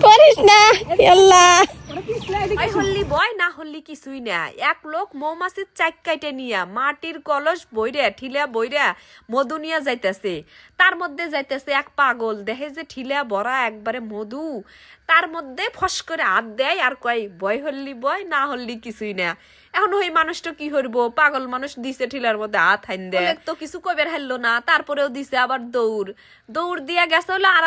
পারিস না আল্লাহ হল্লি বয় না হল্লি কিছুই না। এক লোক মৌমাছির চাক কাইটে নিয়া মাটির কলস বইরা ঠিলা বইরা মধু নিয়া যাইতেছে। তার মধ্যে যাইতেছে এক পাগল, দেখে যে ঠিলা ভরা একবারে মধু, তার মধ্যে ফস করে হাত দেয় আর কয় বয় হল্লি বয় না হল্লি কিছুই না। এখন ওই মানুষটা কি করবো, পাগল মানুষ দিছে ঠিলার মধ্যে হাত হাইন দেয়, তো কিছু কইবার হারলো না, তারপরেও দিছে আবার দৌড় দিয়া গেছে হলো আর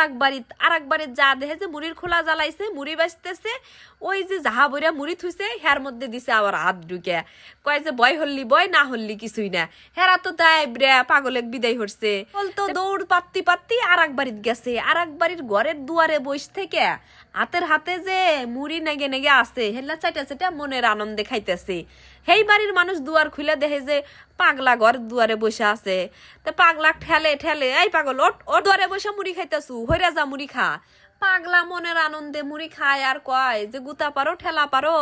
এক বাড়ির যা দেখে যে মুড়ির খোলা জ্বালাইছে, মুড়ি বাঁচতেছে, ওই যে যাহা বইরা মুড়ি থুইছে হের মধ্যে দিছে আবার হাত ঢুকে, কয় যে বয় হল্লি বয় না হল্লি কিছুই না। হেরা তো তাই পাগলেক বিদায় হচ্ছে। তো দৌড় পাত্তি আর এক বাড়ির গেছে, আর এক বাড়ির ঘরের দুয়ারে বইস থেকে হাতের হাতে যে মুড়ি নেগে নেগে আছে হেলা চাইটা মনের আনন্দে খাইতেছে। সেই বাড়ির মানুষ দুয়ার খুলে দেখে যে পাগলা ঘর দুয়ারে বসে আছে। তো পাগলা ঠেলে এই পাগল ওর দুয়ারে বসে মুড়ি খাইতেছু, হইরা যা মুড়ি খা। পাগলা মনের আনন্দে মুড়ি খায় আর কয় যে গুতা পারো ঠেলা পারো,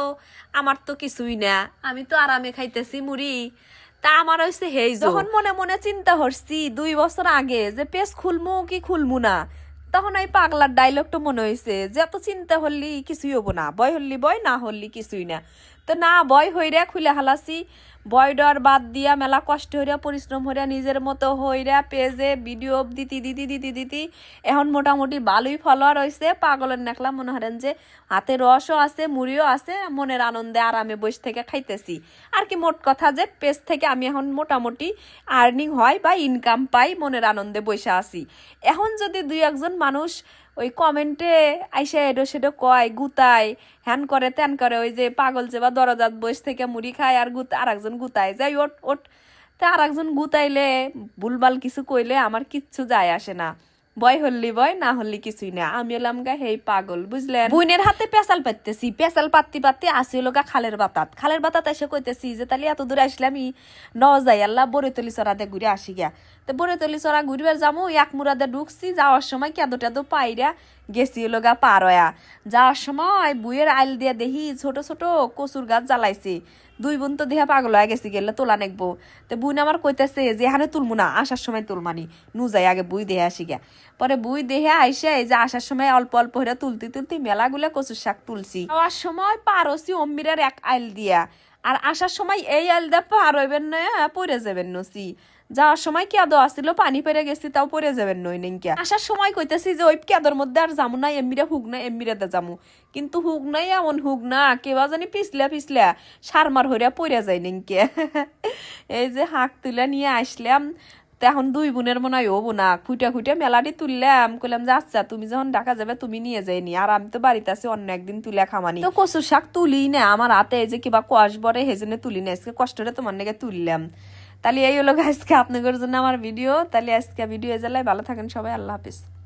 আমার তো কিছুই না, আমি তো আরামে খাইতেছি মুড়ি। তা আমার হয়েছে হেই যখন মনে মনে চিন্তা করছি 2 বছর আগে যে পেজ খুলমু কি খুলমু না, তখন ওই পাগলার ডায়লগটা মনে হয়েছে যে এত চিন্তা হল্লি কিছুই হবো না, বয় হল্লি বয় না হল্লি কিছুই না। তো না বয় হইরা খুলে হালাসি, বয় ডর বাদ দিয়া মেলা কষ্ট হইরা পরিশ্রম হইরা নিজের মতো হইরা পেজে ভিডিও দিতি এখন মোটামুটি ভালোই ফলোয়ার হয়েছে। পাগলের নেকলা মনে হরেন যে হাতে রসও আছে মুড়িও আছে, মনের আনন্দে আরামে বসে থেকে খাইতেছি আর কি। মোট কথা যে পেজ থেকে আমি এখন মোটামুটি আর্নিং হয় বা ইনকাম পাই, মনের আনন্দে বসে আছি। এখন যদি 2-1 মানুষ ওই কমেন্টে আইসা এডো সেডো কয় গুতায় হ্যান করে ত্যান করে, ওই যে পাগল যে বা দরজাত বসে থেকে মুড়ি খায় আর আর একজন গুতায় যাই ওট তা আর একজন গুতাইলে ভুলবাল কিছু কইলে আমার কিচ্ছু যায় আসে না। বয় হল্লি বয় না হল্লি কিছুই না, আমি এলাম গা হেই পাগল বুঝলেন। বুইনের হাতে পেঁচাল পাততেছি, পেঁচাল পাত্তি আসি লোকা খালের বাতাত এসে কইতেছি যে তাহলে এত দূরে আসলে আমি ন যাই আল্লাহ বরেতলি চড়াতে ঘুরে আসি গিয়া। তো বরেতলি চড়া ঘুরবে যাবো, এক মুরাদে ঢুকছি, যাওয়ার সময় কেদো পাইরা গেছি লগা পার হয়া। যাওয়ার সময় বুয়ের আইল দিয়া দেখি ছোট ছোট কচুর গাছ জ্বালাইছে। 2 বোন তো দেহা পাগল হয়ে গেছি, গেলে তোলা নেকবো। তো বুন আমার কইতেছে যে এখানে তুলমু না, আসার সময় তুলমানি, নু যাই আগে বুই দেহে আসি গিয়া। পরে বুই দেহে আইসে এই যে আসার সময় অল্প অল্প হইরা তুলতে মেলাগুলা কচুর শাক তুলছি। যাওয়ার সময় পারছি অম্বিরের এক আইল দিয়া, আর আসার সময় এই আইল দিয়া পার হইবেন না পড়ে যাবেন নসি। যাওয়ার সময় কেদো আসছিল, পানি পেরে গেছি, তাও পরে যাবেন নই নেঙ্কা। আসার সময় কইতেছি যে ওই কেদর মধ্যে আর যামু না, এমবিরা হুক না এমবিরাতে যামু, কিন্তু হুক নাই এমন হুক না কেবা জানি পিছলা সারমার হইরা পরে যায় নেঙ্কে। এই যে হাঁক তুলে নিয়ে আসলাম, এখন 2 বোনের মনে হয় হবো না, খুঁটে মেলাটি তুললাম, কইলাম যে আচ্ছা তুমি যখন ঢাকা যাবে তুমি নিয়ে যাইনি, আর আমি তো বাড়িতে আছি অন্য একদিন তুলে খামানি। তো কচুর শাক তুলি না, আমার হাতে এই যে কিবা কোয়াশ বরে হেজনে তুলি না, আজকে কষ্টটা তোমার নাকি তুললাম। তাহলে এই হলো আজকে আপনাদের জন্য আমার ভিডিও। তাহলে আজকে ভিডিও এ জ্বালায় ভালো থাকেন সবাই, আল্লাহ হাফিজ।